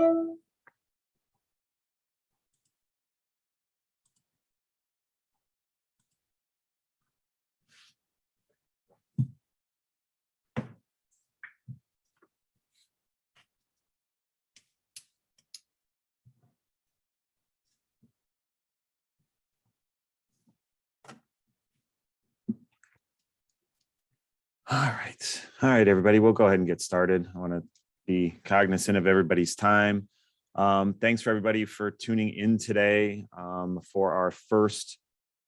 All right, everybody, we'll go ahead and get started. I want to be cognizant of everybody's time. Thanks for everybody for tuning in today for our first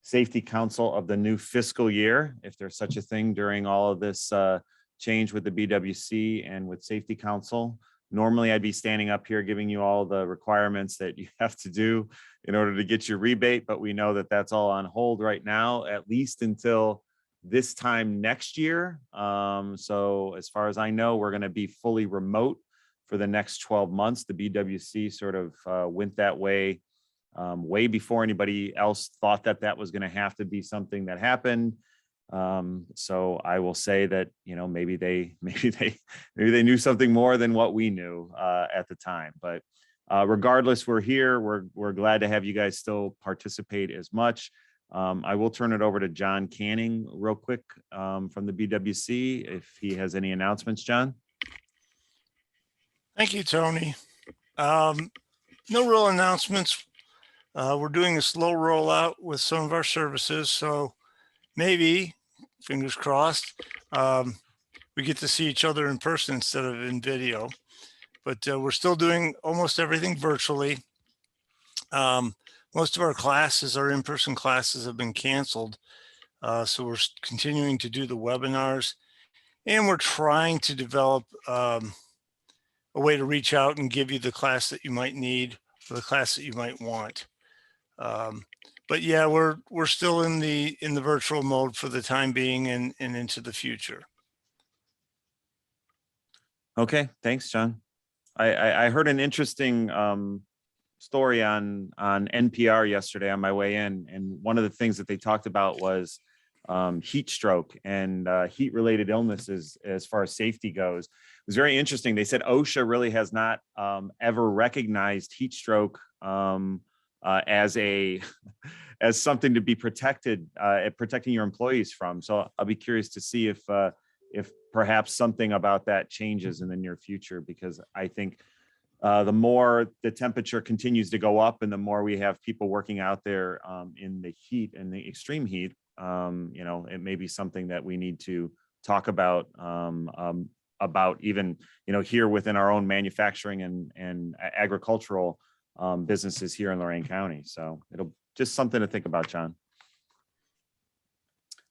Safety Council of the new fiscal year, if there's such a thing during all of this change with the BWC and with Safety Council. Normally, I'd be standing up here giving you all the requirements that you have to do in order to get your rebate, but we know that that's all on hold right now, at least until this time next year. So as far as I know, we're going to be fully remote for the next 12 months. The BWC sort of went that way way before anybody else thought that that was going to have to be something that happened. So I will say that, you know, maybe they knew something more than what we knew at the time. But regardless, we're here. We're glad to have you guys still participate as much. I will turn it over to John Canning real quick from the BWC if he has any announcements. John. Thank you, Tony. No real announcements. We're doing a slow rollout with some of our services, so maybe, fingers crossed, we get to see each other in person instead of in video. But we're still doing almost everything virtually. Most of our classes, our in-person classes, have been canceled. So we're continuing to do the webinars, and we're trying to develop a way to reach out and give you the class that you might need or the class that you might want. But yeah, we're still in the virtual mode for the time being and into the future. Okay, thanks, John. I heard an interesting story on NPR yesterday on my way in, and one of the things that they talked about was heat stroke and heat related illnesses as far as safety goes. It was very interesting. They said OSHA really has not ever recognized heat stroke as something to be protected, protecting your employees from. So I'll be curious to see if perhaps something about that changes in the near future, because I think the more the temperature continues to go up and the more we have people working out there in the heat and the extreme heat, you know, it may be something that we need to talk about even, you know, here within our own manufacturing and agricultural businesses here in Lorain County. So it'll just something to think about, John.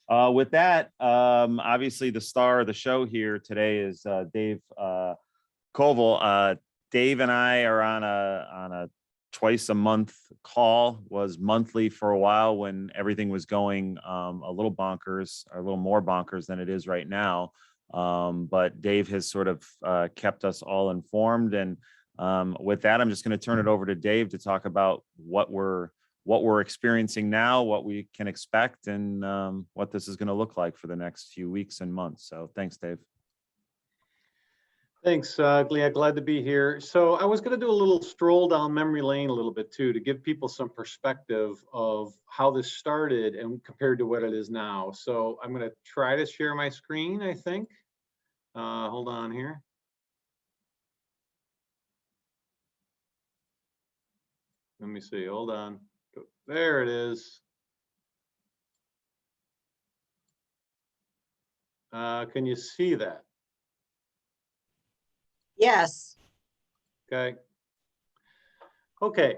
With that, obviously the star of the show here today is Dave Covell. Dave and I are on a twice a month call. Was monthly for a while when everything was going a little bonkers, or a little more bonkers than it is right now. But Dave has sort of kept us all informed. And with that, I'm just going to turn it over to Dave to talk about what we're experiencing now, what we can expect, and what this is going to look like for the next few weeks and months. So thanks, Dave. Thanks, glad to be here. So I was going to do a little stroll down memory lane a little bit too, to give people some perspective of how this started and compared to what it is now. So I'm going to try to share my screen, I think. Hold on here. Let me see, hold on. There it is. Can you see that? Yes. Okay. Okay.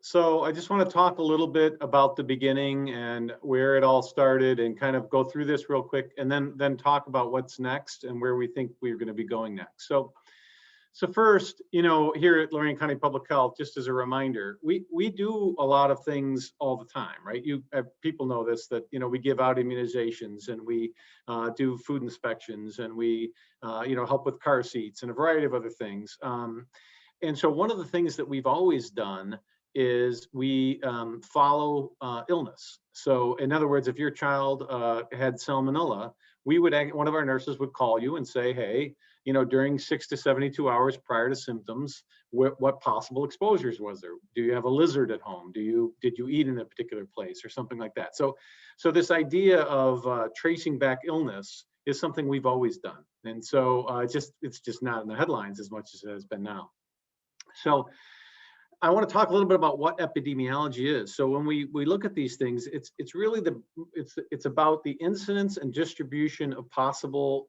So I just want to talk a little bit about the beginning and where it all started, and kind of go through this real quick, and then talk about what's next and where we think we're going to be going next. So first, you know, here at Lorain County Public Health, just as a reminder, we do a lot of things all the time, right? People know this, that, you know, we give out immunizations, and we do food inspections, and we, you know, help with car seats and a variety of other things. And so one of the things that we've always done is we follow illness. So in other words, if your child had salmonella, one of our nurses would call you and say, hey, you know, during 6 to 72 hours prior to symptoms, what possible exposures was there? Do you have a lizard at home? Did you eat in a particular place or something like that? So this idea of tracing back illness is something we've always done. And so it's just not in the headlines as much as it has been now. So I want to talk a little bit about what epidemiology is. So when we look at these things, it's really it's about the incidence and distribution of possible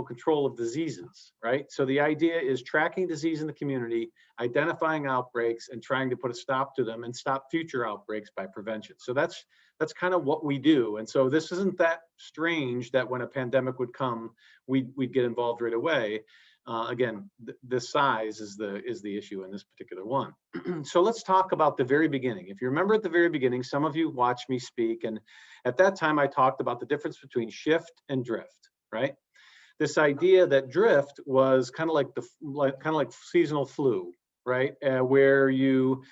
control of diseases, right? So the idea is tracking disease in the community, identifying outbreaks, and trying to put a stop to them and stop future outbreaks by prevention. So that's kind of what we do. And so this isn't that strange that when a pandemic would come, we'd get involved right away. Again, the size is the issue in this particular one. So let's talk about the very beginning. If you remember at the very beginning, some of you watched me speak, and at that time I talked about the difference between shift and drift, right? This idea that drift was kind of like seasonal flu, right? Where you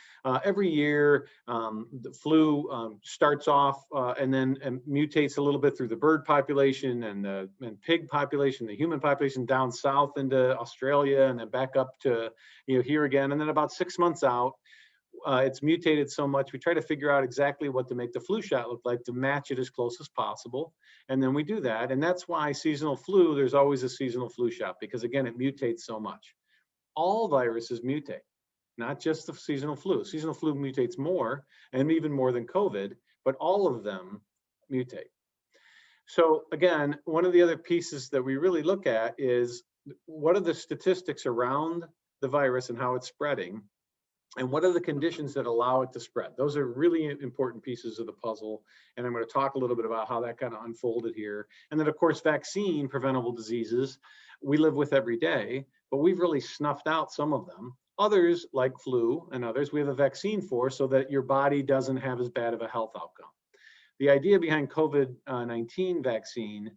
every year the flu starts off and then mutates a little bit through the bird population and pig population, the human population down south into Australia, and then back up to here again. And then about 6 months out, it's mutated so much, we try to figure out exactly what to make the flu shot look like to match it as close as possible. And then we do that. And that's why seasonal flu, there's always a seasonal flu shot, because again, it mutates so much. All viruses mutate, not just the seasonal flu. Seasonal flu mutates more, and even more than COVID, but all of them mutate. So again, one of the other pieces that we really look at is what are the statistics around the virus and how it's spreading, and what are the conditions that allow it to spread? Those are really important pieces of the puzzle. And I'm going to talk a little bit about how that kind of unfolded here. And then of course, vaccine preventable diseases we live with every day, but we've really snuffed out some of them. Others, like flu and others, we have a vaccine for, so that your body doesn't have as bad of a health outcome. The idea behind COVID-19 vaccine,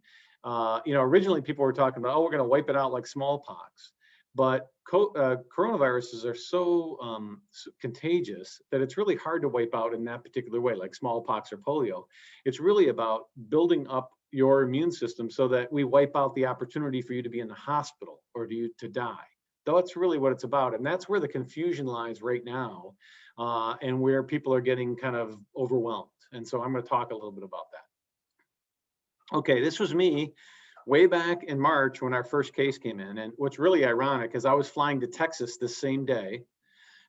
originally people were talking about, oh, we're going to wipe it out like smallpox. But coronaviruses are so contagious that it's really hard to wipe out in that particular way, like smallpox or polio. It's really about building up your immune system so that we wipe out the opportunity for you to be in the hospital or to die. That's really what it's about. And that's where the confusion lies right now, and where people are getting kind of overwhelmed. And so I'm going to talk a little bit about that. Okay, this was me way back in March when our first case came in. And what's really ironic is I was flying to Texas this same day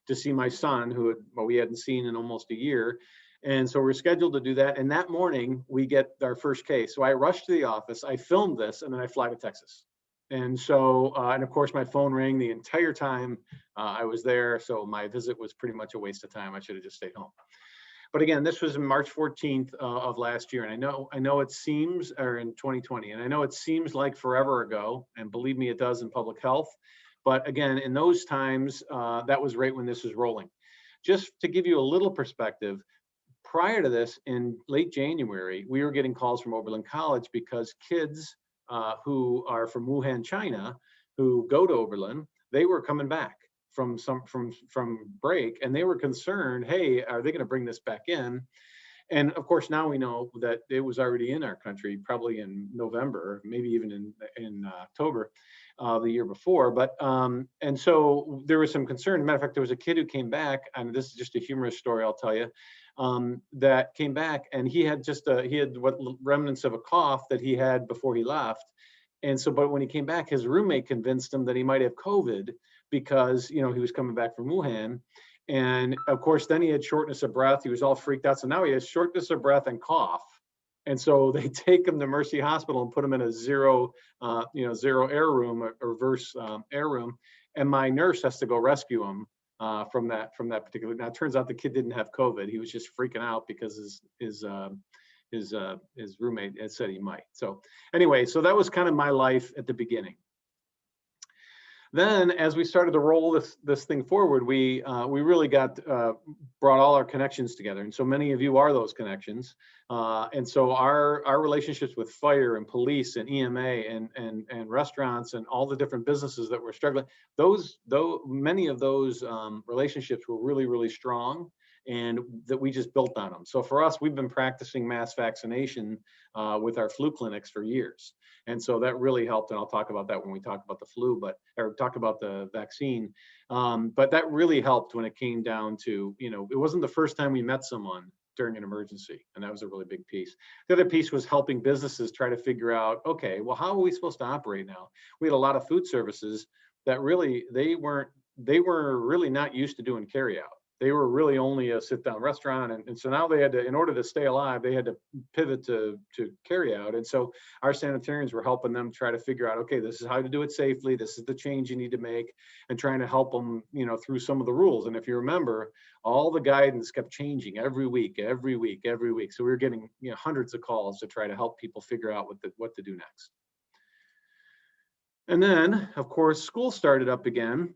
to see my son, who we hadn't seen in almost a year. And so we're scheduled to do that. And that morning we get our first case. So I rushed to the office, I filmed this, and then I fly to Texas. And so, and of course my phone rang the entire time I was there. So my visit was pretty much a waste of time. I should have just stayed home. But again, this was March 14th of last year. And I know it seems, or in 2020, and I know it seems like forever ago, and believe me, it does in public health. But again, in those times, that was right when this was rolling. Just to give you a little perspective, prior to this, in late January, we were getting calls from Oberlin College because kids who are from Wuhan, China, who go to Oberlin, they were coming back from break, and they were concerned, hey, are they going to bring this back in? And of course, now we know that it was already in our country, probably in November, maybe even in October the year before. But and so there was some concern. Matter of fact, there was a kid who came back, and this is just a humorous story, I'll tell you, that came back, and he had what remnants of a cough that he had before he left. And so, but when he came back, his roommate convinced him that he might have COVID because, he was coming back from Wuhan. And of course, then he had shortness of breath. He was all freaked out. So now he has shortness of breath and cough. And so they take him to Mercy Hospital and put him in a zero air room, a reverse air room. And my nurse has to go rescue him from that particular. Now it turns out the kid didn't have COVID. He was just freaking out because his roommate had said he might. So anyway, so that was kind of my life at the beginning. Then, as we started to roll this thing forward, we really brought all our connections together, and so many of you are those connections. And so our relationships with fire and police and EMA and restaurants and all the different businesses that were struggling, many of those relationships were really, really strong, and that we just built on them. So for us, we've been practicing mass vaccination with our flu clinics for years. And so that really helped. And I'll talk about that when we talk about the flu, or talk about the vaccine. But that really helped when it came down to, it wasn't the first time we met someone during an emergency. And that was a really big piece. The other piece was helping businesses try to figure out, okay, well, how are we supposed to operate now? We had a lot of food services that really, they were really not used to doing carry out. They were really only a sit down restaurant. And so now they had to, in order to stay alive, they had to pivot to carry out. And so our sanitarians were helping them try to figure out, okay, this is how to do it safely. This is the change you need to make, and trying to help them, through some of the rules. And if you remember, all the guidance kept changing every week. So we were getting hundreds of calls to try to help people figure out what to do next. And then, of course, school started up again.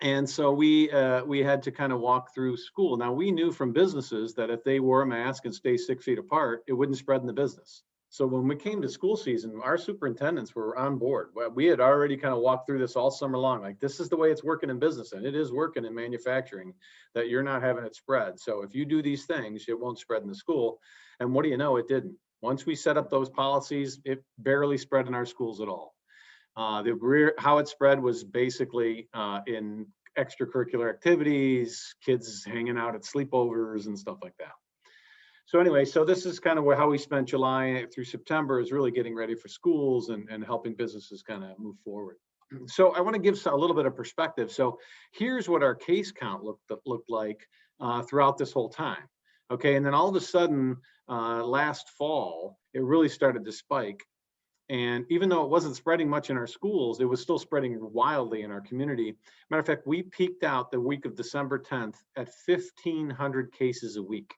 And so we had to kind of walk through school. Now, we knew from businesses that if they wore a mask and stay 6 feet apart, it wouldn't spread in the business. So when we came to school season, our superintendents were on board. We had already kind of walked through this all summer long. Like, this is the way it's working in business, and it is working in manufacturing, that you're not having it spread. So if you do these things, it won't spread in the school. And what do you know? It didn't. Once we set up those policies, it barely spread in our schools at all. How it spread was basically in extracurricular activities, kids hanging out at sleepovers and stuff like that. So anyway, so this is kind of how we spent July through September, is really getting ready for schools and helping businesses kind of move forward. So I want to give a little bit of perspective. So here's what our case count looked like throughout this whole time. Okay, and then all of a sudden, last fall, it really started to spike. And even though it wasn't spreading much in our schools, it was still spreading wildly in our community. Matter of fact, we peaked out the week of December 10th at 1,500 cases a week.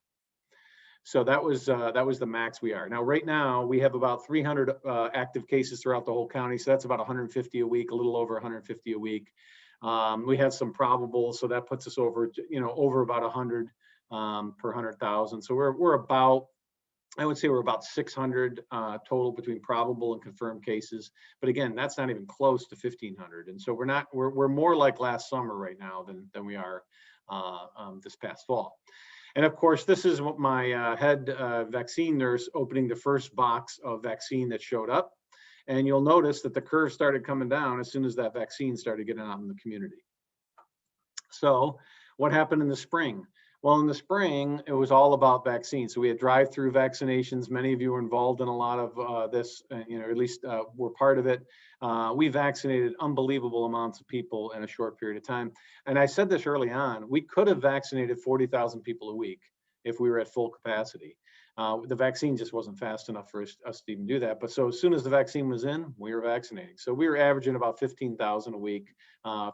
So that was the max we are. Now, right now, we have about 300 active cases throughout the whole county. So that's about 150 a week, a little over 150 a week. We have some probables, so that puts us over, over about 100 per 100,000. So we're about, I would say we're about 600 total between probable and confirmed cases. But again, that's not even close to 1,500. And so we're more like last summer right now than we are this past fall. And of course, this is what my head vaccine nurse opening the first box of vaccine that showed up. And you'll notice that the curve started coming down as soon as that vaccine started getting out in the community. So what happened in the spring? Well, in the spring, it was all about vaccines. So we had drive-through vaccinations. Many of you were involved in a lot of this, at least were part of it. We vaccinated unbelievable amounts of people in a short period of time. And I said this early on, we could have vaccinated 40,000 people a week if we were at full capacity. The vaccine just wasn't fast enough for us to even do that. But so as soon as the vaccine was in, we were vaccinating. So we were averaging about 15,000 a week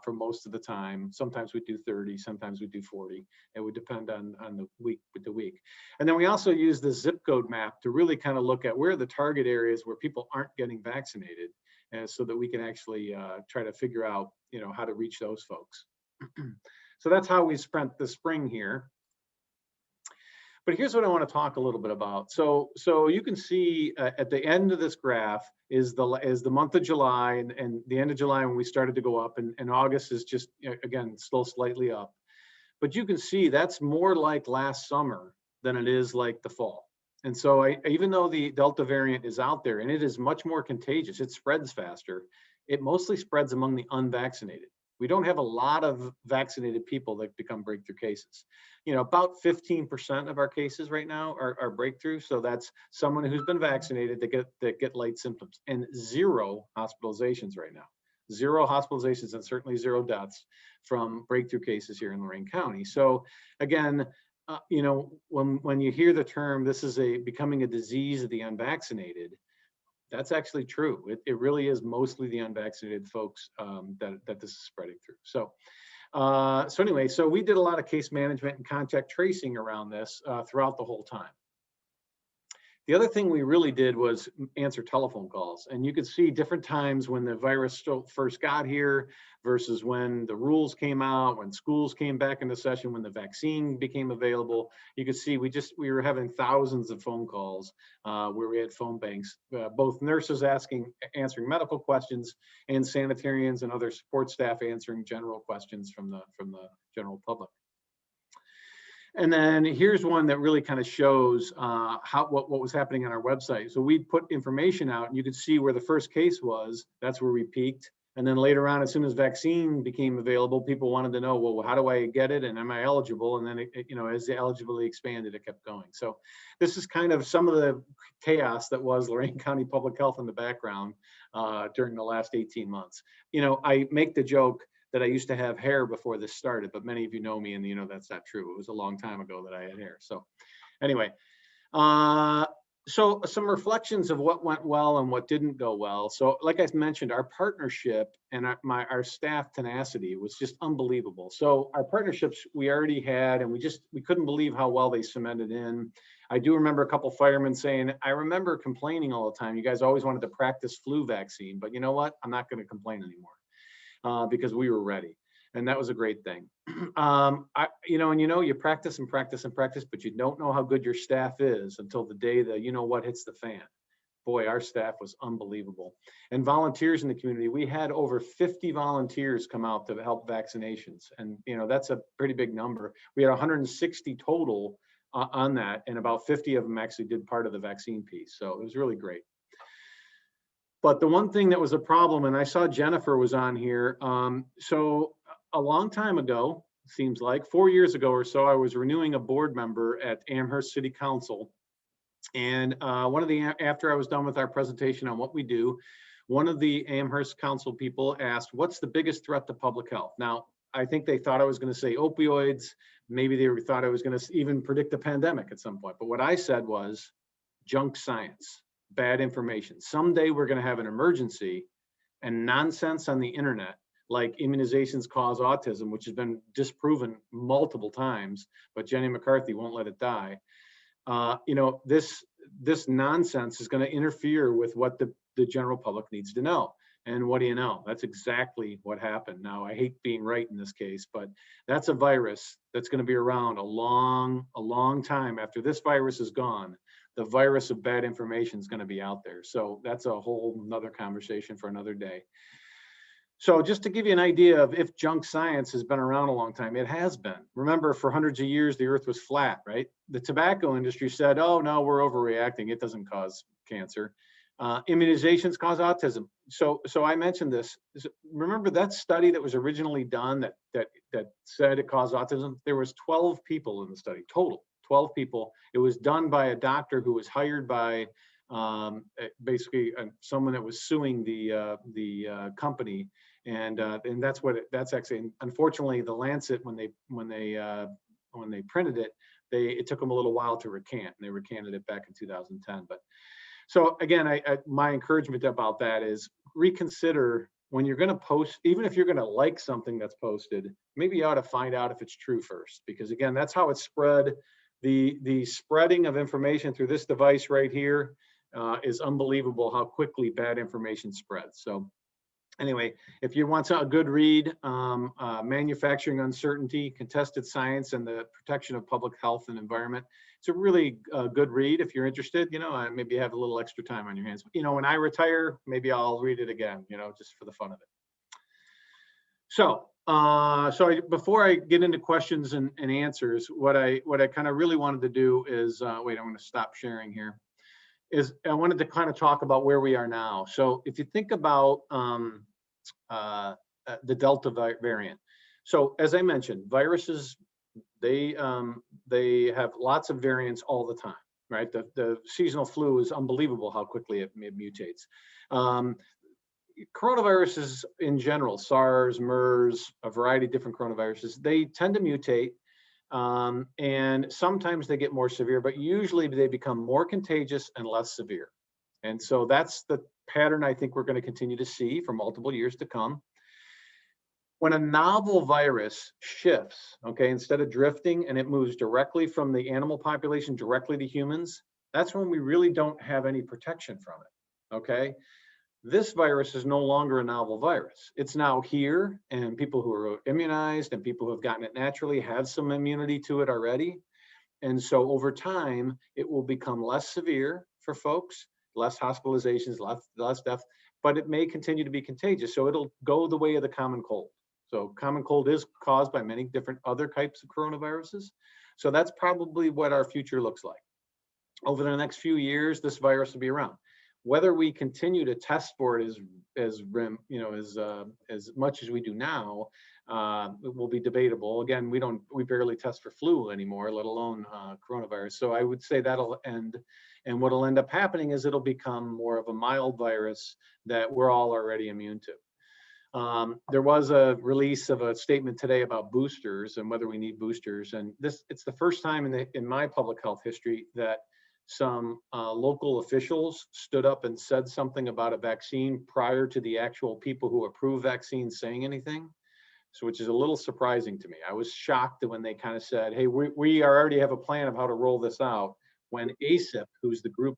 for most of the time. Sometimes we'd do 30, sometimes we'd do 40. It would depend on the week with the week. And then we also use the zip code map to really kind of look at where are the target areas where people aren't getting vaccinated, so that we can actually try to figure out, how to reach those folks. So that's how we spent the spring here. But here's what I want to talk a little bit about. So you can see at the end of this graph is the month of July, and the end of July when we started to go up, and August is just, again, still slightly up. But you can see that's more like last summer than it is like the fall. And so even though the Delta variant is out there and it is much more contagious, it spreads faster, it mostly spreads among the unvaccinated. We don't have a lot of vaccinated people that become breakthrough cases. About 15% of our cases right now are breakthrough. So that's someone who's been vaccinated that get light symptoms, and 0 hospitalizations right now. 0 hospitalizations and certainly 0 deaths from breakthrough cases here in Lorain County. So again, when you hear the term, this is becoming a disease of the unvaccinated, that's actually true. It really is mostly the unvaccinated folks that this is spreading through. So anyway, so we did a lot of case management and contact tracing around this throughout the whole time. The other thing we really did was answer telephone calls, and you could see different times when the virus first got here versus when the rules came out, when schools came back into session, when the vaccine became available. You could see we were having thousands of phone calls where we had phone banks, both nurses answering medical questions, and sanitarians and other support staff answering general questions from the general public. And then here's one that really kind of shows what was happening on our website. So we put information out, and you could see where the first case was. That's where we peaked. And then later on, as soon as vaccine became available, people wanted to know, well, how do I get it, and am I eligible? And then, as the eligibility expanded, it kept going. So this is kind of some of the chaos that was Lorain County Public Health in the background during the last 18 months. I make the joke that I used to have hair before this started, but many of you know me and that's not true. It was a long time ago that I had hair. So anyway, so some reflections of what went well and what didn't go well. So like I mentioned, our partnership and our staff tenacity was just unbelievable. So our partnerships we already had, and we couldn't believe how well they cemented in. I do remember a couple firemen saying, I remember complaining all the time. You guys always wanted to practice flu vaccine, but you know what? I'm not going to complain anymore. Because we were ready, and that was a great thing. You practice and practice and practice, but you don't know how good your staff is until the day that what hits the fan. Boy, our staff was unbelievable. And volunteers in the community, we had over 50 volunteers come out to help vaccinations, and that's a pretty big number. We had 160 total on that, and about 50 of them actually did part of the vaccine piece. So it was really great. But the one thing that was a problem, and I saw Jennifer was on here. So a long time ago, seems like 4 years ago or so, I was renewing a board member at Amherst City Council. And after I was done with our presentation on what we do, one of the Amherst Council people asked, what's the biggest threat to public health? Now, I think they thought I was going to say opioids. Maybe they thought I was going to even predict a pandemic at some point. But what I said was junk science. Bad information. Someday we're going to have an emergency, and nonsense on the internet like immunizations cause autism, which has been disproven multiple times, but Jenny McCarthy won't let it die. This nonsense is going to interfere with what the general public needs to know. And what do you know? That's exactly what happened. Now, I hate being right in this case, but that's a virus that's going to be around a long time after this virus is gone. The virus of bad information is going to be out there. So that's a whole nother conversation for another day. So just to give you an idea of if junk science has been around a long time, it has been. Remember, for hundreds of years, the earth was flat, right? The tobacco industry said, oh, no, we're overreacting. It doesn't cause cancer. Immunizations cause autism. So I mentioned this. Remember that study that was originally done that said it caused autism? There was 12 people in the study, total. 12 people. It was done by a doctor who was hired by basically someone that was suing the company, and that's actually, unfortunately, the Lancet when they printed it, it took them a little while to recant, and they recanted it back in 2010. But so again, my encouragement about that is reconsider when you're going to post, even if you're going to like something that's posted, maybe you ought to find out if it's true first, because again, that's how it's spread. The spreading of information through this device right here is unbelievable how quickly bad information spreads. So anyway, if you want a good read, Manufacturing Uncertainty, Contested Science and the Protection of Public Health and Environment, it's a really good read if you're interested. Maybe you have a little extra time on your hands. When I retire, maybe I'll read it again, just for the fun of it. So before I get into questions and answers, what I kind of really wanted to do is, wait, I'm going to stop sharing here, is I wanted to kind of talk about where we are now. So if you think about the Delta variant, so as I mentioned, viruses, they have lots of variants all the time, right? The seasonal flu is unbelievable how quickly it mutates. Coronaviruses in general, SARS, MERS, a variety of different coronaviruses, they tend to mutate, and sometimes they get more severe, but usually they become more contagious and less severe. And so that's the pattern I think we're going to continue to see for multiple years to come. When a novel virus shifts, okay, instead of drifting and it moves directly from the animal population directly to humans, that's when we really don't have any protection from it, okay? This virus is no longer a novel virus. It's now here, and people who are immunized and people who have gotten it naturally have some immunity to it already. And so over time, it will become less severe for folks, less hospitalizations, less death, but it may continue to be contagious. So it'll go the way of the common cold. So common cold is caused by many different other types of coronaviruses. So that's probably what our future looks like. Over the next few years, this virus will be around. Whether we continue to test for it as much as we do now, it will be debatable. Again, we barely test for flu anymore, let alone coronavirus. So I would say that'll end. And what'll end up happening is it'll become more of a mild virus that we're all already immune to. There was a release of a statement today about boosters and whether we need boosters. And it's the first time in my public health history that some local officials stood up and said something about a vaccine prior to the actual people who approve vaccines saying anything. So, which is a little surprising to me. I was shocked that when they kind of said, hey, we already have a plan of how to roll this out, when ACIP, who's the group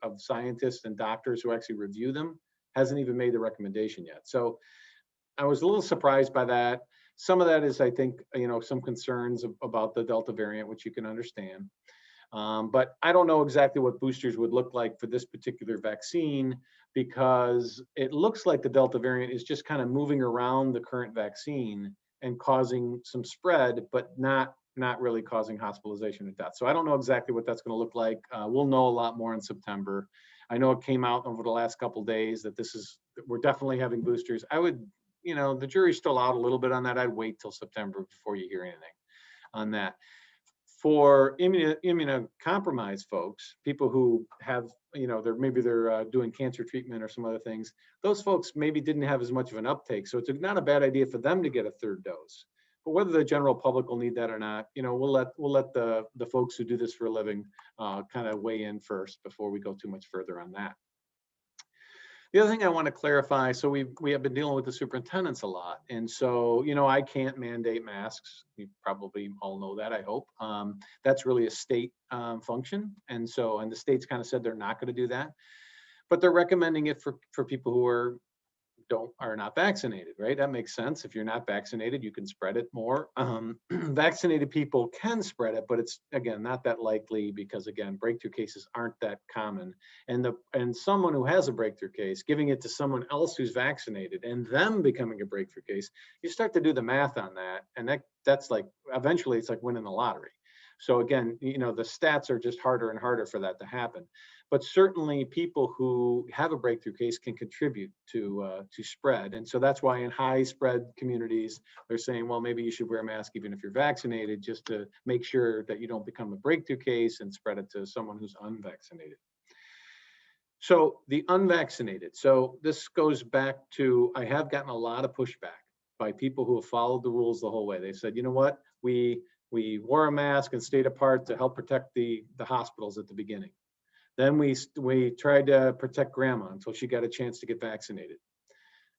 of scientists and doctors who actually review them, hasn't even made the recommendation yet. So I was a little surprised by that. Some of that is, I think, some concerns about the Delta variant, which you can understand. But I don't know exactly what boosters would look like for this particular vaccine, because it looks like the Delta variant is just kind of moving around the current vaccine and causing some spread, but not really causing hospitalization and death. So I don't know exactly what that's going to look like. We'll know a lot more in September. I know it came out over the last couple of days that we're definitely having boosters. I would, the jury's still out a little bit on that. I'd wait till September before you hear anything on that. For immunocompromised folks, people who have, they're doing cancer treatment or some other things, those folks maybe didn't have as much of an uptake. So it's not a bad idea for them to get a third dose. But whether the general public will need that or not, we'll let the folks who do this for a living kind of weigh in first before we go too much further on that. The other thing I want to clarify, so we have been dealing with the superintendents a lot. And so, I can't mandate masks. You probably all know that, I hope. That's really a state function. And the states kind of said they're not going to do that. But they're recommending it for people who are not vaccinated, right? That makes sense. If you're not vaccinated, you can spread it more. Vaccinated people can spread it, but it's, again, not that likely because, again, breakthrough cases aren't that common. And someone who has a breakthrough case, giving it to someone else who's vaccinated and them becoming a breakthrough case, you start to do the math on that. And that's like, eventually it's like winning the lottery. So again, the stats are just harder and harder for that to happen. But certainly people who have a breakthrough case can contribute to spread. And so that's why in high spread communities, they're saying, well, maybe you should wear a mask even if you're vaccinated, just to make sure that you don't become a breakthrough case and spread it to someone who's unvaccinated. So the unvaccinated. So this goes back to, I have gotten a lot of pushback by people who have followed the rules the whole way. They said, you know what, we wore a mask and stayed apart to help protect the hospitals at the beginning. Then we tried to protect grandma until she got a chance to get vaccinated.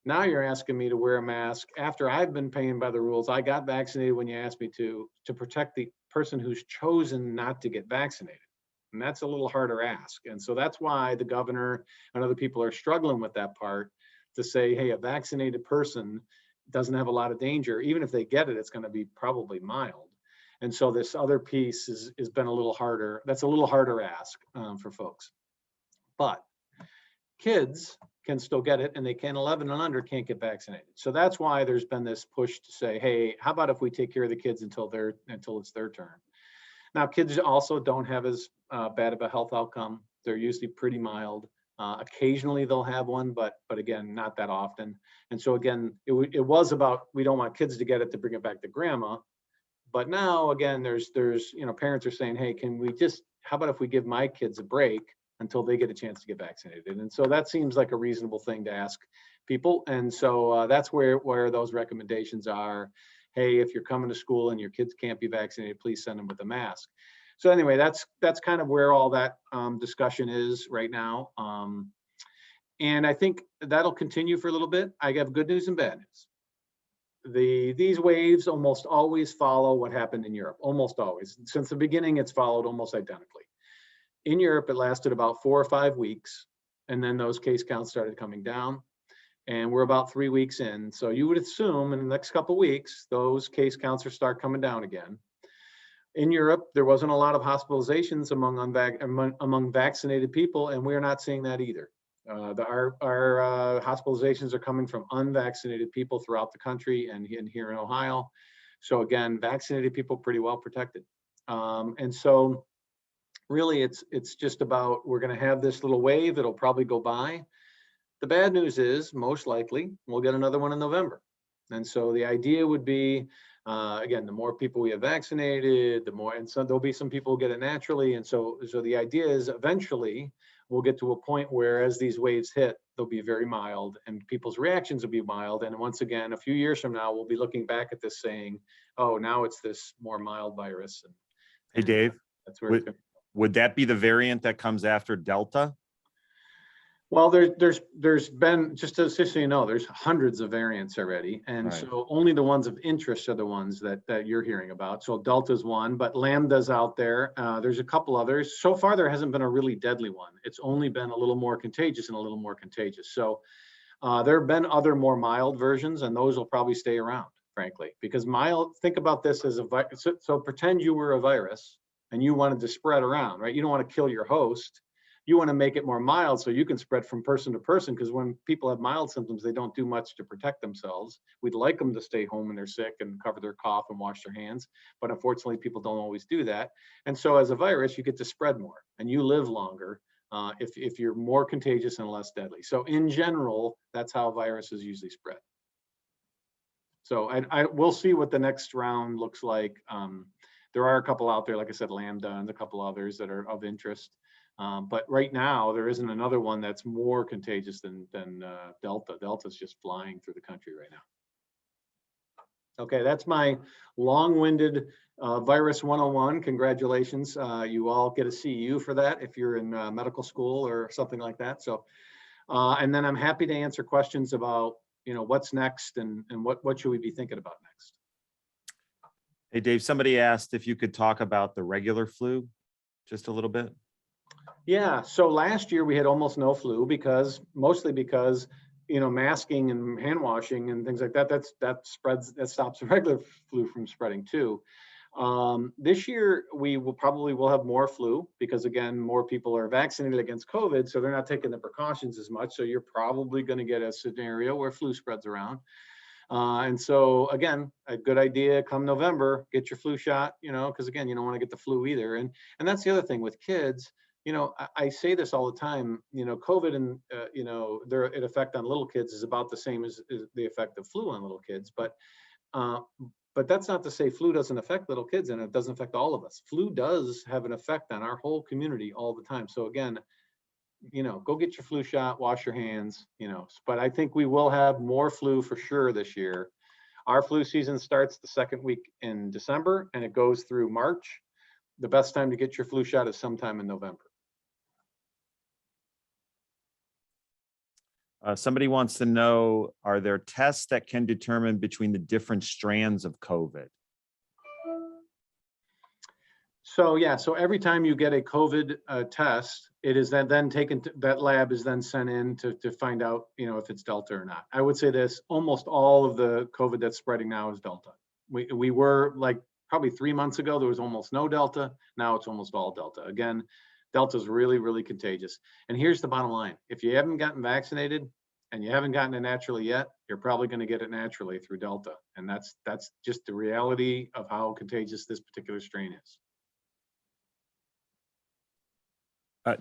Now you're asking me to wear a mask after I've been paying by the rules. I got vaccinated when you asked me to protect the person who's chosen not to get vaccinated. And that's a little harder ask. And so that's why the governor and other people are struggling with that part, to say, hey, a vaccinated person doesn't have a lot of danger. Even if they get it, it's going to be probably mild. And so this other piece has been a little harder. That's a little harder ask for folks. But kids can still get it, and they can, 11 and under can't get vaccinated. So that's why there's been this push to say, hey, how about if we take care of the kids until it's their turn? Now, kids also don't have as bad of a health outcome. They're usually pretty mild. Occasionally they'll have one, but again, not that often. And so again, it was about, we don't want kids to get it to bring it back to grandma. But now, again, there's parents are saying, hey, how about if we give my kids a break until they get a chance to get vaccinated? And so that seems like a reasonable thing to ask people. And so that's where those recommendations are. Hey, if you're coming to school and your kids can't be vaccinated, please send them with a mask. So anyway, that's kind of where all that discussion is right now. And I think that'll continue for a little bit. I have good news and bad news. These waves almost always follow what happened in Europe, almost always. Since the beginning, it's followed almost identically. In Europe, it lasted about 4 or 5 weeks, and then those case counts started coming down, and we're about 3 weeks in. So you would assume in the next couple of weeks, those case counts will start coming down again. In Europe, there wasn't a lot of hospitalizations among vaccinated people, and we're not seeing that either. Our hospitalizations are coming from unvaccinated people throughout the country and here in Ohio. So again, vaccinated people pretty well protected. And so really it's just about, we're going to have this little wave. It'll probably go by. The bad news is most likely we'll get another one in November. And so the idea would be, again, the more people we have vaccinated, the more, and so there'll be some people who get it naturally. And so the idea is eventually we'll get to a point where as these waves hit, they'll be very mild and people's reactions will be mild. And once again, a few years from now, we'll be looking back at this saying, oh, now it's this more mild virus. Hey, Dave, that's where it's going. Would that be the variant that comes after Delta? Well, there's been, just so you know, there's hundreds of variants already. And Right. so only the ones of interest are the ones that you're hearing about. So Delta's one, but Lambda's out there. There's a couple others. So far, there hasn't been a really deadly one. It's only been a little more contagious and a little more contagious. So there have been other more mild versions, and those will probably stay around, frankly, because mild, think about this as a virus. So pretend you were a virus and you wanted to spread around, right? You don't want to kill your host. You want to make it more mild so you can spread from person to person, because when people have mild symptoms, they don't do much to protect themselves. We'd like them to stay home when they're sick and cover their cough and wash their hands. But unfortunately, people don't always do that. And so as a virus, you get to spread more and you live longer if you're more contagious and less deadly. So in general, that's how viruses usually spread. So we'll see what the next round looks like. There are a couple out there, like I said, Lambda and a couple others that are of interest. But right now, there isn't another one that's more contagious than Delta. Delta's just flying through the country right now. Okay, that's my long-winded virus 101. Congratulations. You all get a CEU for that if you're in medical school or something like that. So, and then I'm happy to answer questions about, what's next and what should we be thinking about next. Hey, Dave, somebody asked if you could talk about the regular flu just a little bit. Yeah, so last year we had almost no flu mostly because, masking and hand washing and things like that stops the regular flu from spreading too. This year we will have more flu because, again, more people are vaccinated against COVID, so they're not taking the precautions as much. So you're probably going to get a scenario where flu spreads around. And so again, a good idea come November, get your flu shot, because again, you don't want to get the flu either. And that's the other thing with kids. I say this all the time, COVID and, their effect on little kids is about the same as the effect of flu on little kids. But that's not to say flu doesn't affect little kids, and it doesn't affect all of us. Flu does have an effect on our whole community all the time. So again, go get your flu shot, wash your hands, but I think we will have more flu for sure this year. Our flu season starts the second week in December and it goes through March. The best time to get your flu shot is sometime in November. Somebody wants to know, are there tests that can determine between the different strands of COVID? So yeah, so every time you get a COVID test, it is then taken to, that lab is then sent in to find out, if it's Delta or not. I would say this, almost all of the COVID that's spreading now is Delta. We were like probably 3 months ago, there was almost no Delta. Now it's almost all Delta. Again, Delta is really, really contagious. And here's the bottom line. If you haven't gotten vaccinated and you haven't gotten it naturally yet, you're probably going to get it naturally through Delta. And that's just the reality of how contagious this particular strain is.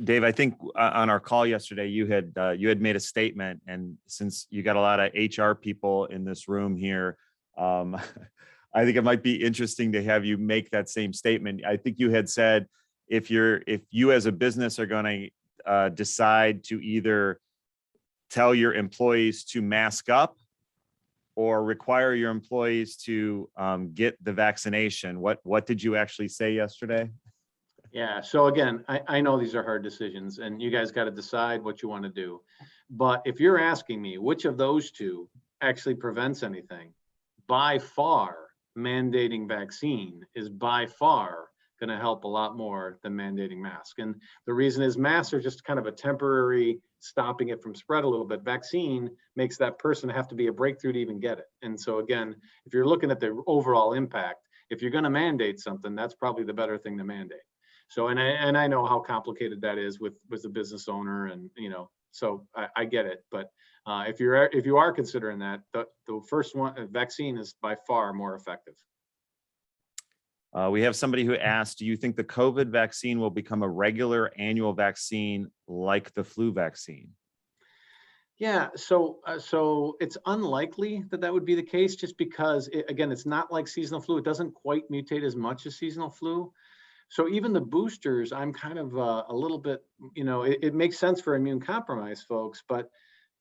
Dave, I think on our call yesterday, you had made a statement, and since you got a lot of HR people in this room here, I think it might be interesting to have you make that same statement. I think you had said if you as a business are going to decide to either tell your employees to mask up or require your employees to get the vaccination, what did you actually say yesterday? Yeah, so again, I know these are hard decisions and you guys got to decide what you want to do. But if you're asking me which of those two actually prevents anything, by far, mandating vaccine is by far going to help a lot more than mandating mask. And the reason is masks are just kind of a temporary stopping it from spread a little bit. Vaccine makes that person have to be a breakthrough to even get it. And so again, if you're looking at the overall impact, if you're going to mandate something, that's probably the better thing to mandate. So, and I know how complicated that is with a business owner, and so I get it. But if you are considering that, the first one, vaccine, is by far more effective. We have somebody who asked, do you think the COVID vaccine will become a regular annual vaccine like the flu vaccine? Yeah, so it's unlikely that that would be the case, just because again, it's not like seasonal flu. It doesn't quite mutate as much as seasonal flu. So even the boosters, I'm kind of a little bit, it makes sense for immune compromised folks, but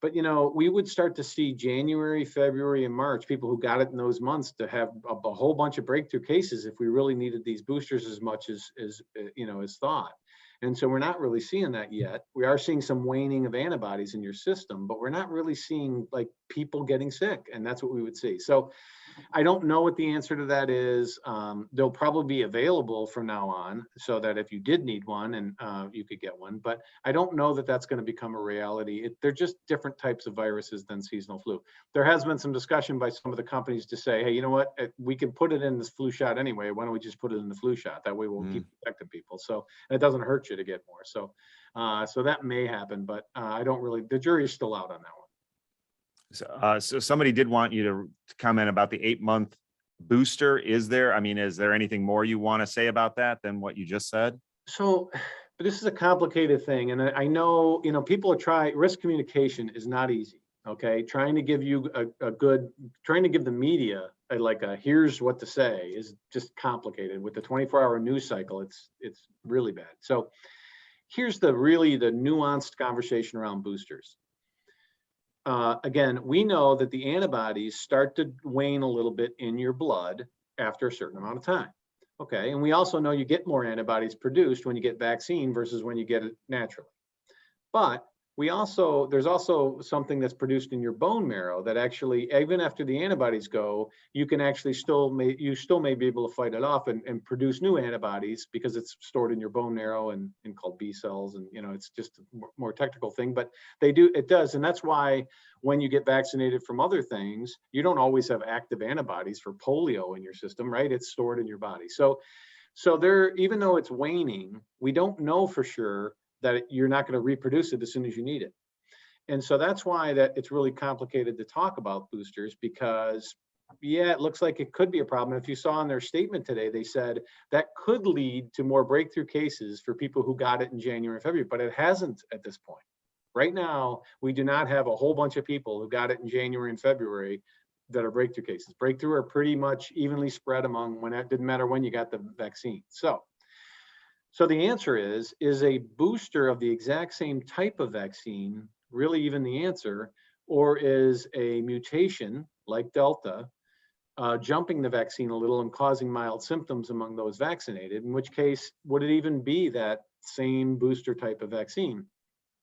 we would start to see January, February, and March, people who got it in those months to have a whole bunch of breakthrough cases if we really needed these boosters as much as as thought. And so we're not really seeing that yet. We are seeing some waning of antibodies in your system, but we're not really seeing like people getting sick, and that's what we would see. So I don't know what the answer to that is. They'll probably be available from now on, so that if you did need one, and you could get one. But I don't know that that's going to become a reality. They're just different types of viruses than seasonal flu. There has been some discussion by some of the companies to say, hey, you know what? We can put it in this flu shot anyway. Why don't we just put it in the flu shot? That way we'll keep protecting people. So it doesn't hurt you to get more. So so that may happen, but I don't really. The jury's still out on that one. So somebody did want you to comment about the 8-month booster. Is there anything more you want to say about that than what you just said? So, but this is a complicated thing. And I know, people are risk communication is not easy. Okay. Trying to give you trying to give the media here's what to say is just complicated. With the 24-hour news cycle, it's really bad. So here's the nuanced conversation around boosters. Again, we know that the antibodies start to wane a little bit in your blood after a certain amount of time. Okay, and we also know you get more antibodies produced when you get vaccine versus when you get it naturally. But there's also something that's produced in your bone marrow that actually, even after the antibodies go, you can actually still may be able to fight it off and produce new antibodies, because it's stored in your bone marrow and called B cells. And it's just a more technical thing, but it does. And that's why when you get vaccinated from other things, you don't always have active antibodies for polio in your system, right? It's stored in your body. So there, even though it's waning, we don't know for sure that you're not going to reproduce it as soon as you need it. And so that's why it's really complicated to talk about boosters, because it looks like it could be a problem. If you saw in their statement today, they said that could lead to more breakthrough cases for people who got it in January and February, but it hasn't at this point. Right now, we do not have a whole bunch of people who got it in January and February that are breakthrough cases. Breakthrough are pretty much evenly spread among it didn't matter when you got the vaccine. So the answer is a booster of the exact same type of vaccine really even the answer, or is a mutation like Delta jumping the vaccine a little and causing mild symptoms among those vaccinated, in which case would it even be that same booster type of vaccine?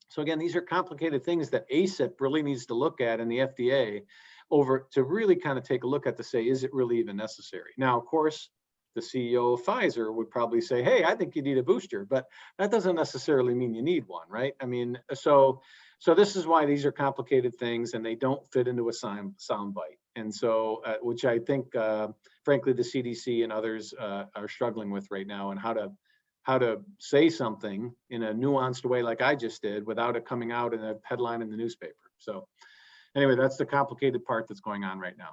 So again, these are complicated things that ACIP really needs to look at, and the FDA to really kind of take a look at to say, is it really even necessary? Now, of course, the CEO of Pfizer would probably say, hey, I think you need a booster, but that doesn't necessarily mean you need one, right? I mean, so this is why these are complicated things and they don't fit into a sound bite. And so, which I think, frankly, the CDC and others are struggling with right now, and how to say something in a nuanced way like I just did without it coming out in a headline in the newspaper. So anyway, that's the complicated part that's going on right now.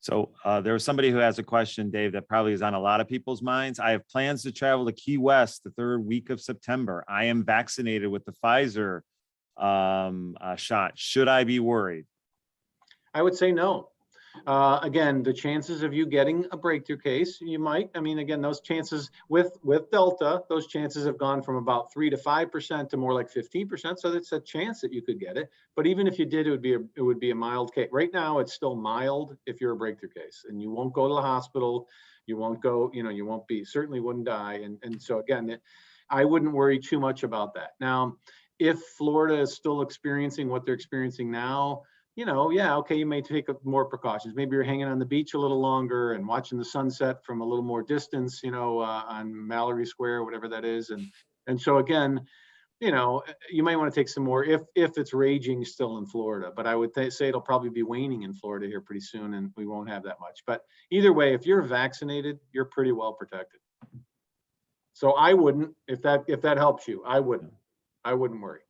So there was somebody who has a question, Dave, that probably is on a lot of people's minds. I have plans to travel to Key West the third week of September. I am vaccinated with the Pfizer shot. Should I be worried? I would say no. Again, the chances of you getting a breakthrough case, you might. I mean, again, those chances with Delta, those chances have gone from about 3 to 5% to more like 15%. So it's a chance that you could get it. But even if you did, it would be a mild case. Right now, it's still mild if you're a breakthrough case, and you won't go to the hospital. You won't go. You won't be. Certainly wouldn't die. And so again, I wouldn't worry too much about that. Now, if Florida is still experiencing what they're experiencing now, okay, you may take more precautions. Maybe you're hanging on the beach a little longer and watching the sunset from a little more distance, on Mallory Square, whatever that is. And so again, you might want to take some more if it's raging still in Florida. But I would say it'll probably be waning in Florida here pretty soon, and we won't have that much. But either way, if you're vaccinated, you're pretty well protected. So I wouldn't, if that helps you, I wouldn't worry.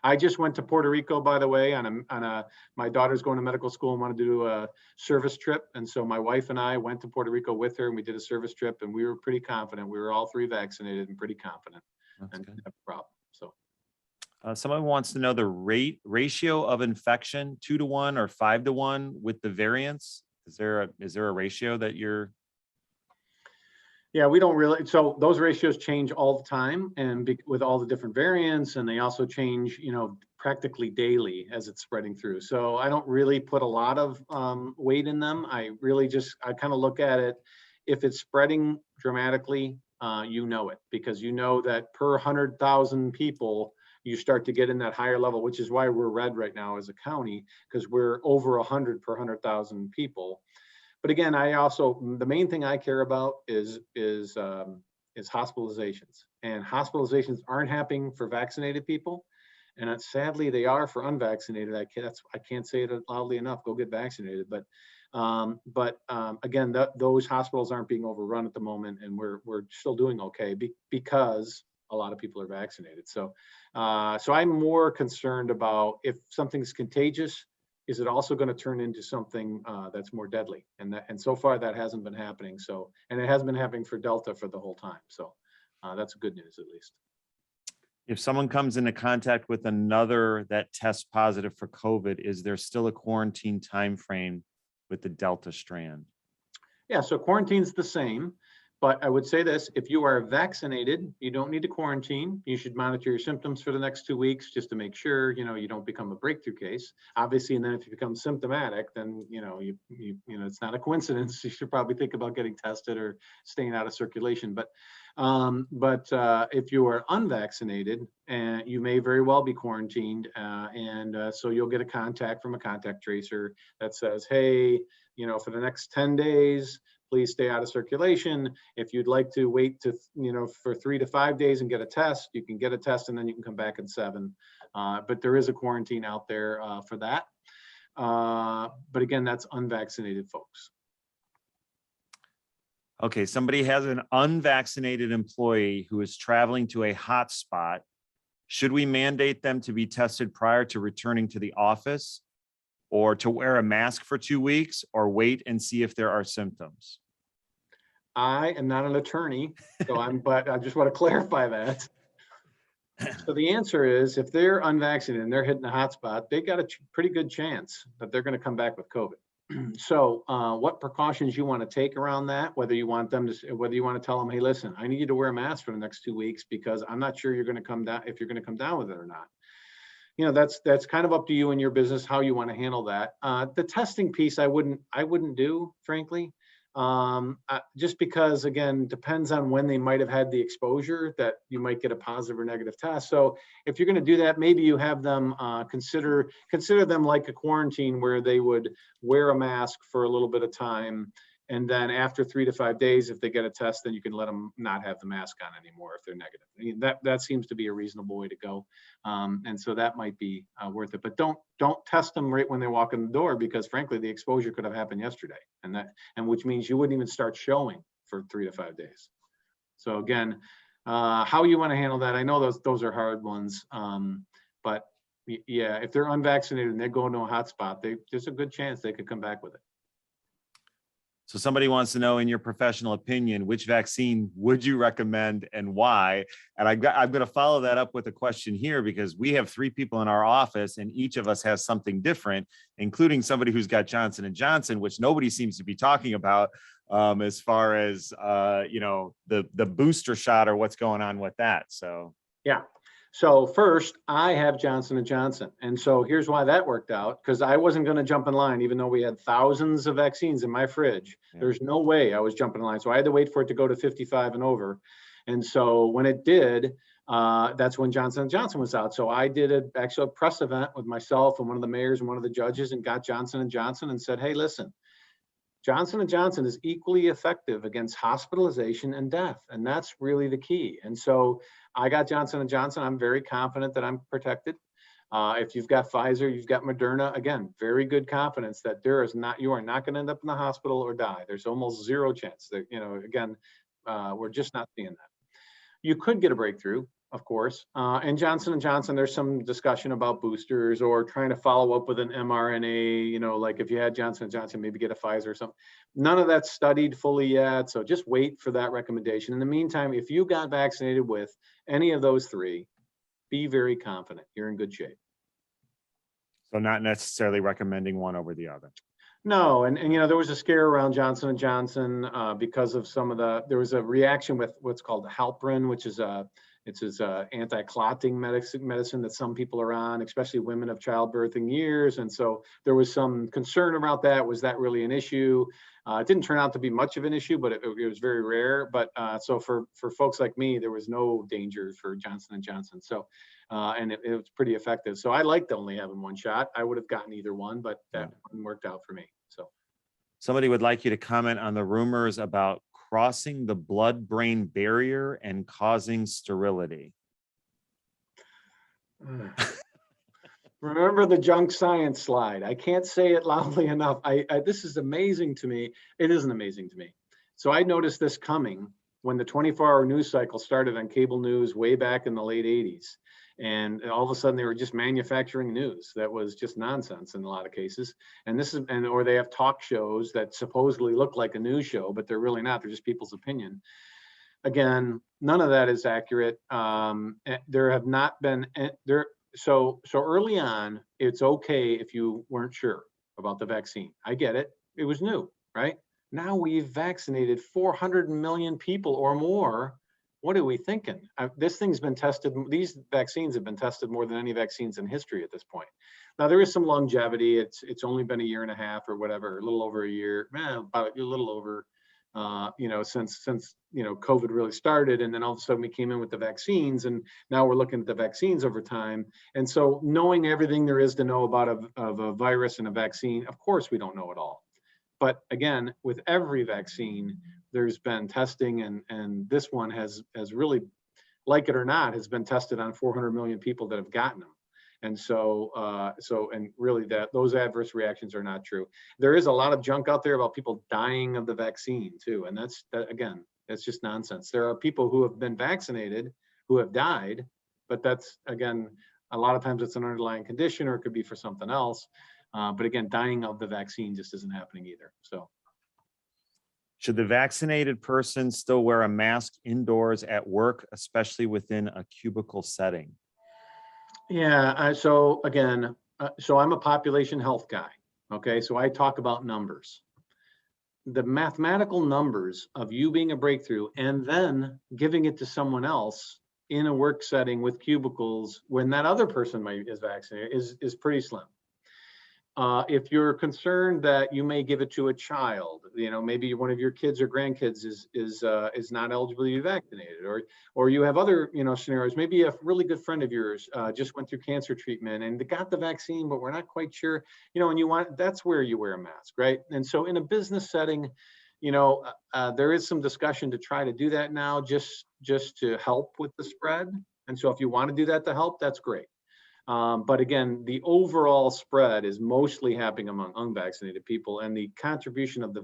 I just went to Puerto Rico, by the way, my daughter's going to medical school and wanted to do a service trip. And so my wife and I went to Puerto Rico with her and we did a service trip and we were pretty confident. We were all 3 vaccinated and pretty confident. That's and good. didn't have a problem. So Someone wants to know the ratio of infection, 2 to 1 or 5 to 1 with the variants. Is there a ratio that you're? yeah, we don't really, so those ratios change all the time and with all the different variants, and they also change, practically daily as it's spreading through. So I don't really put a lot of weight in them. I kind of look at it, if it's spreading dramatically, it, because that per 100,000 people, you start to get in that higher level, which is why we're red right now as a county, because we're over 100 per 100,000 people. But again, the main thing I care about is hospitalizations, and hospitalizations aren't happening for vaccinated people, and sadly they are for unvaccinated. I can't say it loudly enough. Go get vaccinated. But again, those hospitals aren't being overrun at the moment, and we're still doing okay because a lot of people are vaccinated. So I'm more concerned about if something's contagious, is it also going to turn into something that's more deadly? And so far that hasn't been happening. So, and it hasn't been happening for Delta for the whole time. So that's good news, at least. If someone comes into contact with another that tests positive for COVID, is there still a quarantine time frame with the Delta strand? Yeah, so quarantine's the same. But I would say this, if you are vaccinated, you don't need to quarantine. You should monitor your symptoms for the next 2 weeks just to make sure, you don't become a breakthrough case. Obviously, and then if you become symptomatic, then, it's not a coincidence. You should probably think about getting tested or staying out of circulation. But if you are unvaccinated, you may very well be quarantined. So you'll get a contact from a contact tracer that says, hey, for the next 10 days, please stay out of circulation. If you'd like to wait for 3 to 5 days and get a test, you can get a test and then you can come back in 7. But there is a quarantine out there for that. But again, that's unvaccinated folks. Okay, somebody has an unvaccinated employee who is traveling to a hotspot. Should we mandate them to be tested prior to returning to the office, or to wear a mask for 2 weeks, or wait and see if there are symptoms? I am not an attorney, but I just want to clarify that. So the answer is, if they're unvaccinated and they're hitting a hotspot, they got a pretty good chance that they're going to come back with COVID. So what precautions you want to take around that, whether you want to tell them, hey, listen, I need you to wear a mask for the next 2 weeks because I'm not sure you're going to come down, if you're going to come down with it or not. That's kind of up to you and your business, how you want to handle that. The testing piece, I wouldn't do, frankly, just because, again, depends on when they might have had the exposure that you might get a positive or negative test. So if you're going to do that, maybe you have them consider them like a quarantine where they would wear a mask for a little bit of time. And then after 3 to 5 days, if they get a test, then you can let them not have the mask on anymore if they're negative. I mean, that seems to be a reasonable way to go. And so that might be worth it. But don't test them right when they walk in the door, because frankly, the exposure could have happened yesterday. And which means you wouldn't even start showing for 3 to 5 days. So again, how you want to handle that, I know those are hard ones. But yeah, if they're unvaccinated and they're going to a hotspot, there's a good chance they could come back with it. So somebody wants to know, in your professional opinion, which vaccine would you recommend and why? And I'm going to follow that up with a question here, because we have 3 people in our office and each of us has something different, including somebody who's got Johnson & Johnson, which nobody seems to be talking about as far as, the booster shot or what's going on with that. So, yeah. So first, I have Johnson & Johnson. And so here's why that worked out, because I wasn't going to jump in line, even though we had thousands of vaccines in my fridge. Yeah. There's no way I was jumping in line. So I had to wait for it to go to 55 and over. And so when it did, that's when Johnson & Johnson was out. So I did actually a press event with myself and one of the mayors and one of the judges, and got Johnson & Johnson and said, hey, listen, Johnson & Johnson is equally effective against hospitalization and death. And that's really the key. And so I got Johnson & Johnson. I'm very confident that I'm protected. If you've got Pfizer, you've got Moderna, again, very good confidence that you are not going to end up in the hospital or die. There's almost zero chance that, again, we're just not seeing that. You could get a breakthrough. of course. And Johnson & Johnson, there's some discussion about boosters or trying to follow up with an mRNA, you know, like if you had Johnson & Johnson, maybe get a Pfizer or something. None of that's studied fully yet. So just wait for that recommendation. In the meantime, if you got vaccinated with any of those three, be very confident. You're in good shape. So not necessarily recommending one over the other. No, and you know, there was a scare around Johnson & Johnson because of there was a reaction with what's called Halperin, which is it's anti-clotting medicine that some people are on, especially women of childbirthing years. And so there was some concern about that. Was that really an issue? It didn't turn out to be much of an issue, but it was very rare. But so for folks like me, there was no danger for Johnson & Johnson. So, and it was pretty effective. So I liked only having one shot. I would have gotten either one, but that one worked out for me. So somebody would like you to comment on the rumors about crossing the blood-brain barrier and causing sterility. Remember the junk science slide. I can't say it loudly enough. This is amazing to me. It isn't amazing to me. So I noticed this coming when the 24-hour news cycle started on cable news way back in the late 80s. And all of a sudden they were just manufacturing news that was just nonsense in a lot of cases. Or they have talk shows that supposedly look like a news show, but they're really not. They're just people's opinion. Again, none of that is accurate. There have not been So early on, it's okay if you weren't sure about the vaccine. I get it. It was new, right? Now we've vaccinated 400 million people or more. What are we thinking? This thing's been tested. These vaccines have been tested more than any vaccines in history at this point. Now there is some longevity. It's only been a year and a half or whatever, a little over a year, about a little over, since COVID really started. And then all of a sudden we came in with the vaccines, and now we're looking at the vaccines over time. And so knowing everything there is to know about a virus and a vaccine, of course we don't know it all. But again, with every vaccine, there's been testing, and this one has really, like it or not, has been tested on 400 million people that have gotten them. And so, and really those adverse reactions are not true. There is a lot of junk out there about people dying of the vaccine too. And again, that's just nonsense. There are people who have been vaccinated who have died, but that's, again, a lot of times it's an underlying condition, or it could be for something else. But again, dying of the vaccine just isn't happening either. So. Should the vaccinated person still wear a mask indoors at work, especially within a cubicle setting? Yeah, so again, I'm a population health guy, okay? So I talk about numbers. The mathematical numbers of you being a breakthrough and then giving it to someone else in a work setting with cubicles when that other person is vaccinated is pretty slim. If you're concerned that you may give it to a child, maybe one of your kids or grandkids is not eligible to be vaccinated, or you have other scenarios. Maybe a really good friend of yours just went through cancer treatment and they got the vaccine, but we're not quite sure. And that's where you wear a mask, right? And so in a business setting, there is some discussion to try to do that now, just to help with the spread. And so if you want to do that to help, that's great. But again, the overall spread is mostly happening among unvaccinated people, and the contribution of the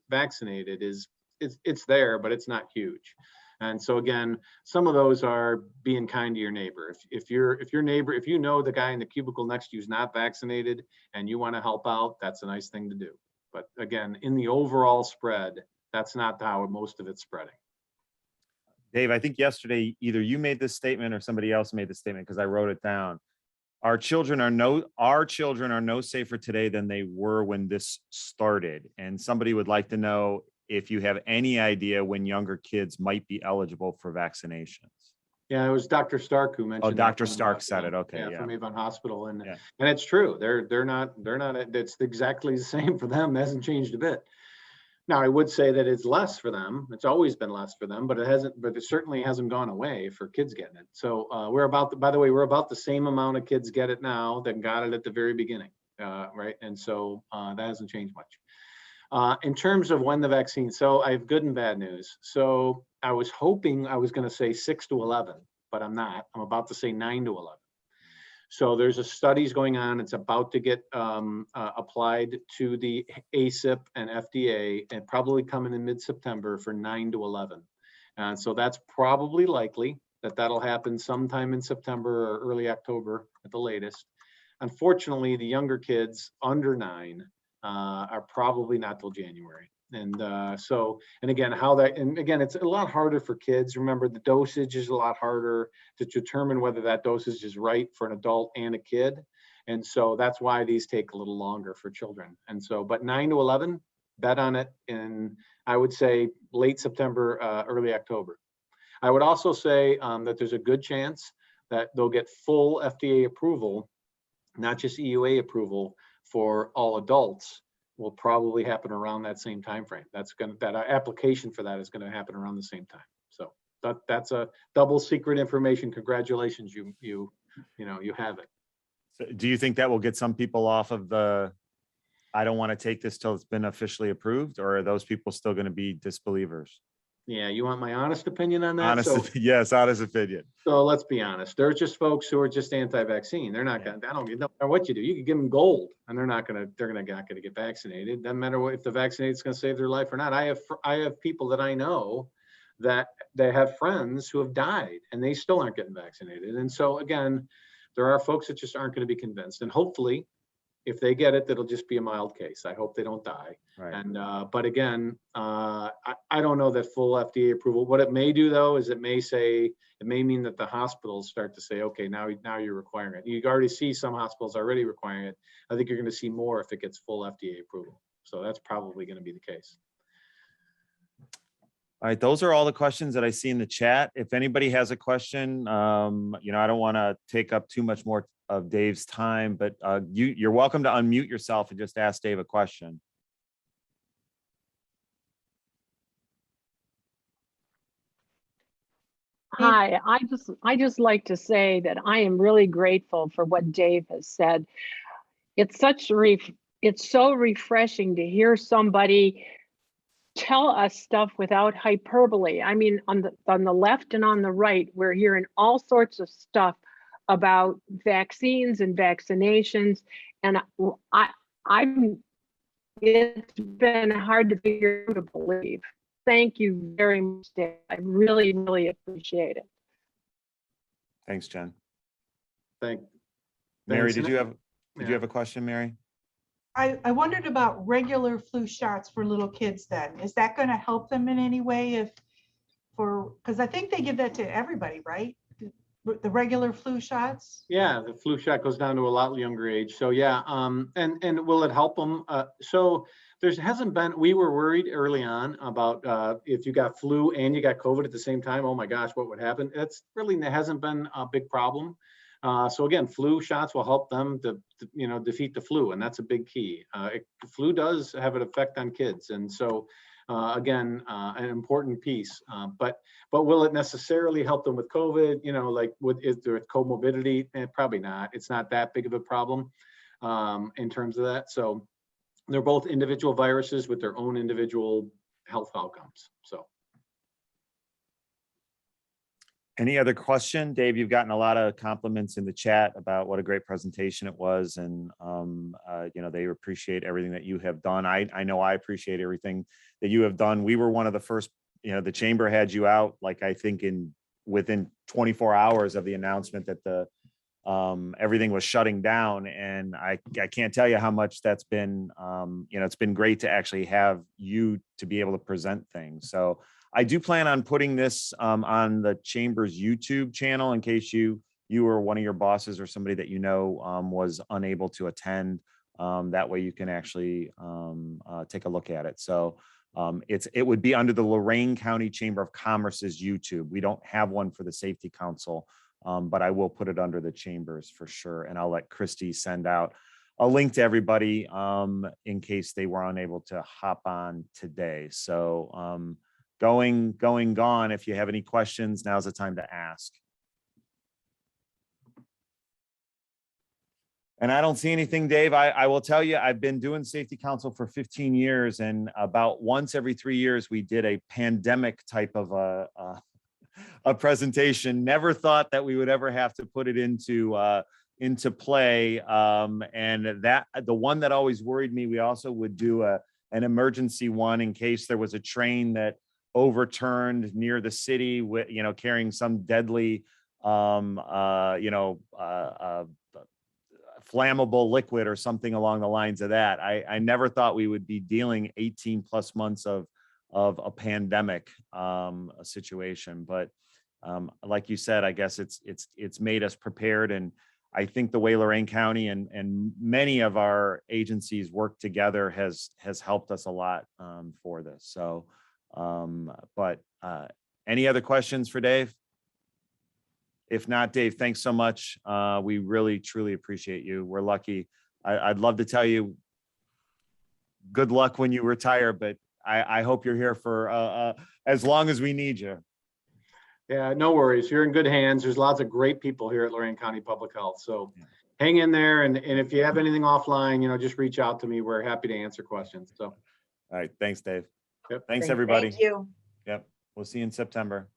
vaccinated it's there, but it's not huge. And so again, some of those are being kind to your neighbor. If your neighbor, if you know the guy in the cubicle next to you is not vaccinated and you want to help out, that's a nice thing to do. But again, in the overall spread, that's not how most of it's spreading. Dave, I think yesterday either you made this statement or somebody else made the statement, because I wrote it down. Our children are no safer today than they were when this started. And somebody would like to know if you have any idea when younger kids might be eligible for vaccinations. Yeah, it was Dr. Stark who mentioned. Oh, Dr. Stark said it. Okay. Yeah, from Avon Hospital, and it's true. They're not. It's exactly the same for them. It hasn't changed a bit. Now, I would say that it's less for them. It's always been less for them, but it certainly hasn't gone away for kids getting it. So we're about the same amount of kids get it now that got it at the very beginning, right? And so that hasn't changed much. In terms of when the vaccine, so I have good and bad news. So I was hoping I was going to say 6 to 11, but I'm not. I'm about to say 9 to 11. So there's a studies going on. It's about to get applied to the ACIP and FDA, and probably coming in mid-September for 9 to 11. And so that's probably likely. that'll happen sometime in September or early October at the latest. Unfortunately, the younger kids under 9 are probably not till January. And again, it's a lot harder for kids. Remember, the dosage is a lot harder to determine whether that dosage is right for an adult and a kid. And so that's why these take a little longer for children. And so, but 9 to 11, bet on it in, I would say, late September, early October. I would also say that there's a good chance that they'll get full FDA approval, not just EUA approval for all adults. Will probably happen around that same time frame. That application for that is going to happen around the same time. So that's a double secret information. Congratulations, you have it. So do you think that will get some people off of the, I don't want to take this till it's been officially approved, or are those people still going to be disbelievers? Yeah, you want my honest opinion on that? Yes, honest opinion. So let's be honest. There's just folks who are just anti-vaccine. They're not going to, I don't know what you do. You can give them gold and they're not going to get vaccinated. Doesn't matter if the vaccinated is going to save their life or not. I have people that I know that they have friends who have died and they still aren't getting vaccinated. And so again, there are folks that just aren't going to be convinced. And hopefully, if they get it, that'll just be a mild case. I hope they don't die. Right. And but again, I don't know that full FDA approval. What it may do though is it may mean that the hospitals start to say, okay, now you're requiring it. You already see some hospitals already requiring it. I think you're going to see more if it gets full FDA approval. So that's probably going to be the case. All right, those are all the questions that I see in the chat. If anybody has a question, I don't want to take up too much more of Dave's time, but you're welcome to unmute yourself and just ask Dave a question. Hi, I just like to say that I am really grateful for what Dave has said. It's so refreshing to hear somebody tell us stuff without hyperbole. I mean, on the left and on the right, we're hearing all sorts of stuff about vaccines and vaccinations, and it's been hard to figure out to believe. Thank you very much, Dave. I really, really appreciate it. Thanks, Jen. Thanks. Mary, did you have a question, Mary? I wondered about regular flu shots for little kids then. Is that going to help them in any way because I think they give that to everybody, right? The regular flu shots? Yeah, the flu shot goes down to a lot younger age. So yeah, and will it help them? So hasn't been, we were worried early on about if you got flu and you got COVID at the same time, oh my gosh, what would happen? That's really hasn't been a big problem. So again, flu shots will help them to defeat the flu, and that's a big key. Flu does have an effect on kids, and so again, an important piece. But will it necessarily help them with COVID? Is there comorbidity? Probably not. It's not that big of a problem in terms of that. So they're both individual viruses with their own individual health outcomes. So. Any other question? Dave, you've gotten a lot of compliments in the chat about what a great presentation it was. And, they appreciate everything that you have done. I know I appreciate everything that you have done. We were one of the first, the chamber had you out, like, I think within 24 hours of the announcement that everything was shutting down. And I can't tell you how much that's been, it's been great to actually have you to be able to present things. So I do plan on putting this on the Chamber's YouTube channel in case you or one of your bosses or somebody that was unable to attend. That way you can actually take a look at it. So it would be under the Lorain County Chamber of Commerce's YouTube. We don't have one for the Safety Council, but I will put it under the Chambers for sure. And I'll let Christy send out a link to everybody in case they were unable to hop on today. So gone. If you have any questions, now's the time to ask. And I don't see anything, Dave. I will tell you, I've been doing Safety Council for 15 years, and about once every 3 years, we did a pandemic type of a presentation. Never thought that we would ever have to put it into play. And that the one that always worried me, we also would do an emergency one in case there was a train that overturned near the city with, carrying some deadly, flammable liquid or something along the lines of that. I never thought we would be dealing 18 plus months of a pandemic situation, but like you said, I guess it's made us prepared. And I think the way Lorain County and many of our agencies work together has helped us a lot for this. So, but any other questions for Dave? If not, Dave, thanks so much. We really, truly appreciate you. We're lucky. I'd love to tell you good luck when you retire, but I hope you're here for as long as we need you. Yeah, no worries. You're in good hands. There's lots of great people here at Lorain County Public Health. So hang in there. And if you have anything offline, just reach out to me. We're happy to answer questions. So. All right. Thanks, Dave. Yep. Thanks, Great. everybody. Thank you. Yep. We'll see you in September.